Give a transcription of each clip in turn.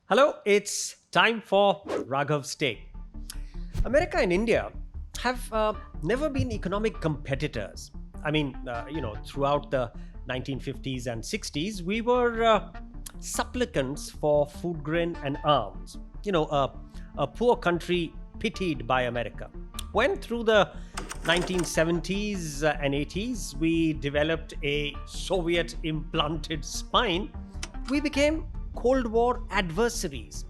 Hello, it's time for Raghav's Take. America and India have never been economic competitors. Throughout the 1950s and 60s, we were supplicants for food grain and arms. A poor country pitied by America. When through the 1970s and 80s, we developed a Soviet implanted spine, we became Cold War adversaries.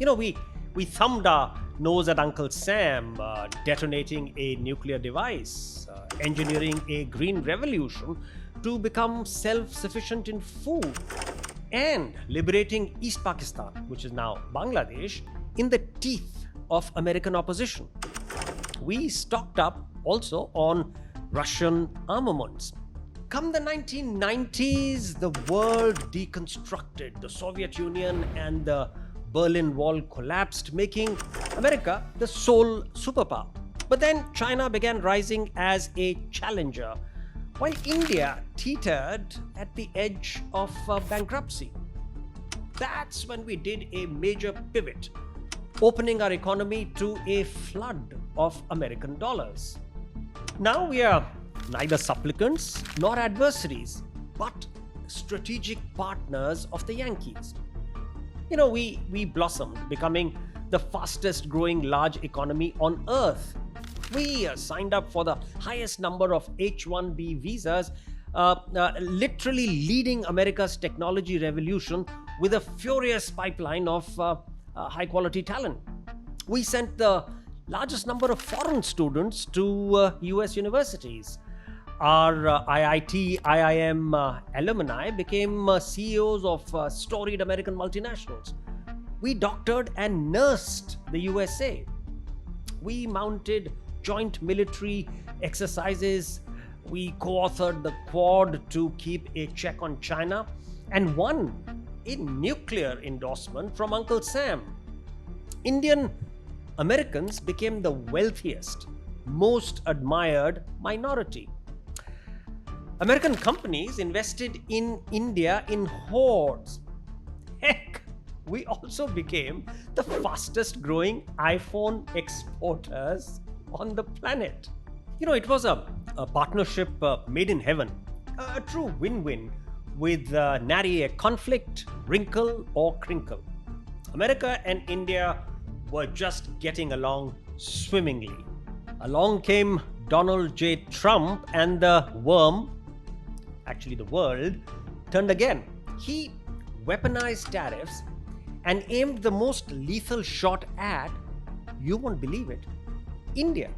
We thumbed our nose at Uncle Sam, detonating a nuclear device, engineering a green revolution to become self sufficient in food, and liberating East Pakistan, which is now Bangladesh, in the teeth of American opposition. We stocked up also on Russian armaments. Come the 1990s, the world deconstructed. The Soviet Union and the Berlin Wall collapsed, making America the sole superpower. But then China began rising as a challenger, while India teetered at the edge of bankruptcy. That's when we did a major pivot, opening our economy to a flood of American dollars. Now we are neither supplicants nor adversaries, but strategic partners of the Yankees. We blossomed, becoming the fastest growing large economy on earth. We signed up for the highest number of H-1B visas, literally leading America's technology revolution with a furious pipeline of high quality talent. We sent the largest number of foreign students to US universities. Our IIT, IIM alumni became CEOs of storied American multinationals. We doctored and nursed the USA. We mounted joint military exercises. We co-authored the Quad to keep a check on China and won a nuclear endorsement from Uncle Sam. Indian Americans became the wealthiest, most admired minority. American companies invested in India in hordes. Heck, we also became the fastest growing iPhone exporters on the planet. It was a partnership made in heaven, a true win win with nary a conflict, wrinkle, or crinkle. America and India were just getting along swimmingly. Along came Donald J. Trump, and the world, turned again. He weaponized tariffs and aimed the most lethal shot at, you won't believe it, India.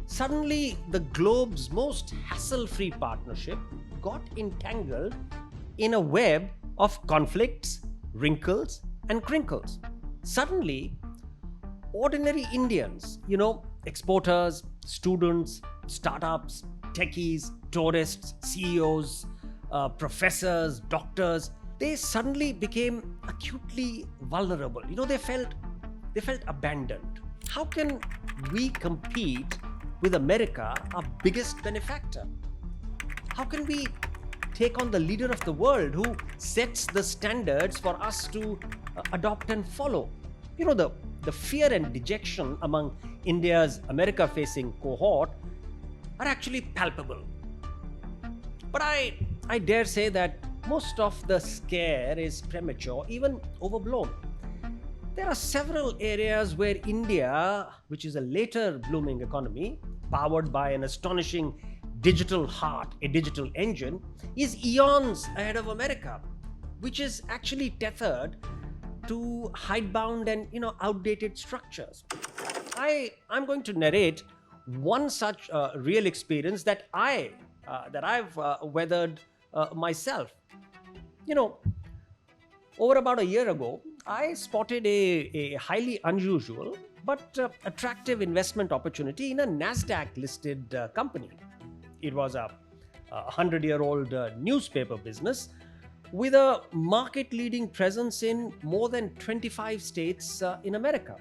Suddenly, the globe's most hassle free partnership got entangled in a web of conflicts, wrinkles, and crinkles. Suddenly, ordinary Indians, exporters, students, startups, techies, tourists, CEOs, professors, doctors, they suddenly became acutely vulnerable. They felt abandoned. How can we compete with America, our biggest benefactor? How can we take on the leader of the world who sets the standards for us to adopt and follow? The fear and dejection among India's America-facing cohort are actually palpable. But I dare say that most of the scare is premature, even overblown. There are several areas where India, which is a later blooming economy, powered by an astonishing digital heart, a digital engine, is eons ahead of America, which is actually tethered to hidebound and outdated structures. I'm going to narrate one such real experience that I've weathered myself. Over about a year ago, I spotted a highly unusual but attractive investment opportunity in a Nasdaq listed company. It was a 100-year-old newspaper business with a market leading presence in more than 25 states in America.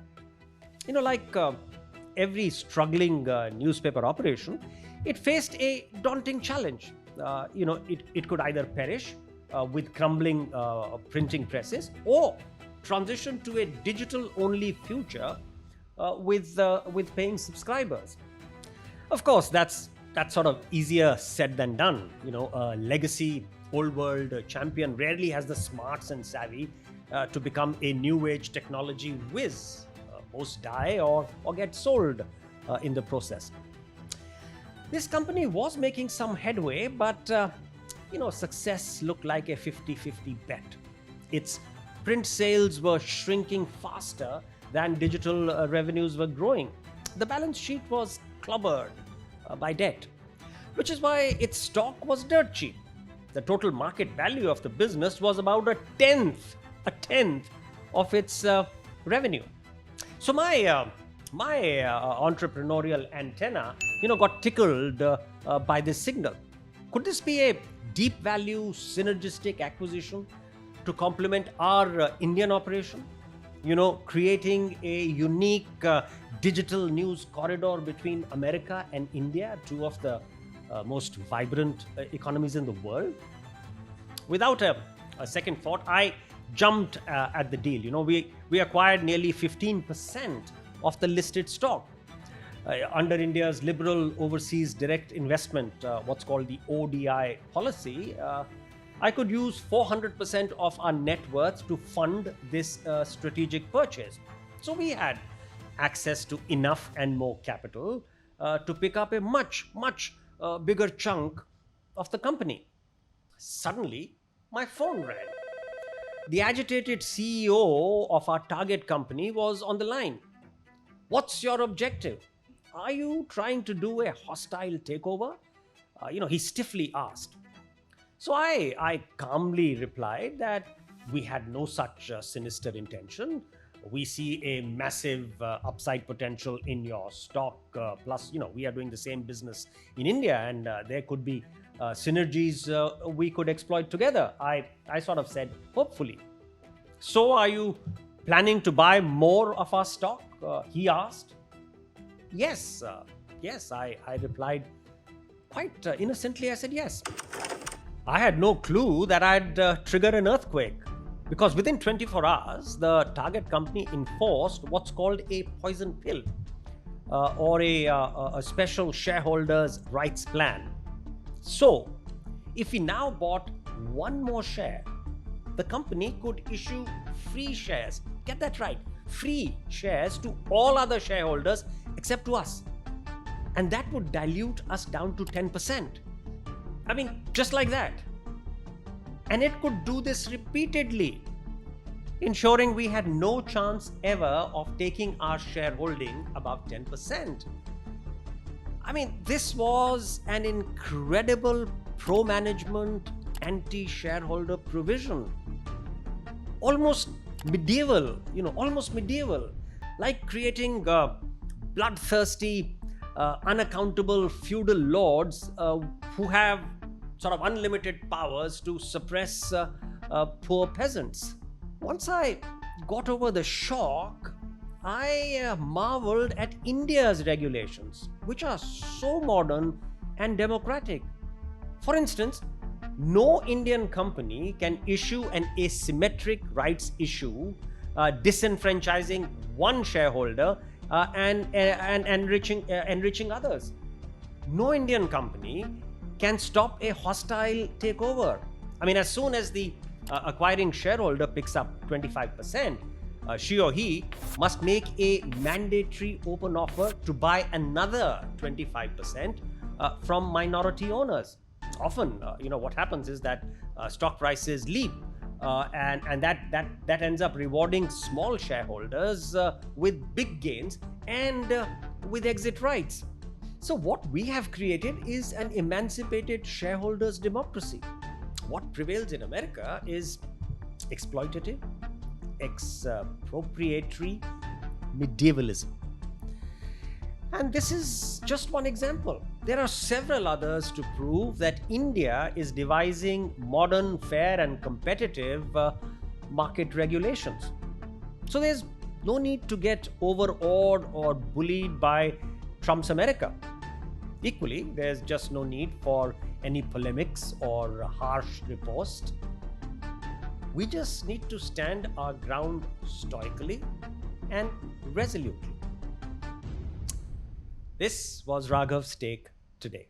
Like every struggling newspaper operation, it faced a daunting challenge. It could either perish with crumbling printing presses, or transition to a digital-only future with paying subscribers. Of course, that's sort of easier said than done. A legacy old world champion rarely has the smarts and savvy to become a new age technology whiz. Most die or get sold in the process. This company was making some headway, but success looked like a 50-50 bet. Its print sales were shrinking faster than digital revenues were growing. The balance sheet was clobbered by debt, which is why its stock was dirt cheap. The total market value of the business was about a tenth of its revenue. So my entrepreneurial antenna, got tickled by this signal. Could this be a deep value synergistic acquisition to complement our Indian operation? Creating a unique digital news corridor between America and India, two of the most vibrant economies in the world. Without a second thought, I jumped at the deal. We acquired nearly 15% of the listed stock. Under India's liberal overseas direct investment, what's called the ODI policy, I could use 400% of our net worth to fund this strategic purchase. So we had access to enough and more capital to pick up a much bigger chunk of the company. Suddenly, my phone rang. The agitated CEO of our target company was on the line. "What's your objective? Are you trying to do a hostile takeover?" He stiffly asked. So I calmly replied that we had no such sinister intention. We see a massive upside potential in your stock. Plus, we are doing the same business in India, and there could be synergies we could exploit together. I sort of said, hopefully. "So are you planning to buy more of our stock?" He asked. Yes, I replied quite innocently. I said yes. I had no clue that I'd trigger an earthquake, because within 24 hours, the target company enforced what's called a poison pill or a special shareholders' rights plan. So, if we now bought one more share, the company could issue free shares. Get that right. Free shares to all other shareholders except to us. And that would dilute us down to 10%. I mean, just like that. And it could do this repeatedly, ensuring we had no chance ever of taking our shareholding above 10%. I mean, this was an incredible pro-management, anti-shareholder provision. Almost medieval, like creating bloodthirsty, unaccountable feudal lords who have sort of unlimited powers to suppress poor peasants. Once I got over the shock, I marveled at India's regulations, which are so modern and democratic. For instance, no Indian company can issue an asymmetric rights issue, disenfranchising one shareholder and enriching others. No Indian company can stop a hostile takeover. I mean, as soon as the acquiring shareholder picks up 25%, she or he must make a mandatory open offer to buy another 25% from minority owners. Often, what happens is that stock prices leap, and that ends up rewarding small shareholders with big gains and with exit rights. So what we have created is an emancipated shareholders' democracy. What prevails in America is exploitative, expropriatory medievalism. And this is just one example. There are several others to prove that India is devising modern, fair, and competitive market regulations. So there's no need to get overawed or bullied by Trump's America. Equally, there's just no need for any polemics or harsh riposte. We just need to stand our ground stoically and resolutely. This was Raghav's take today.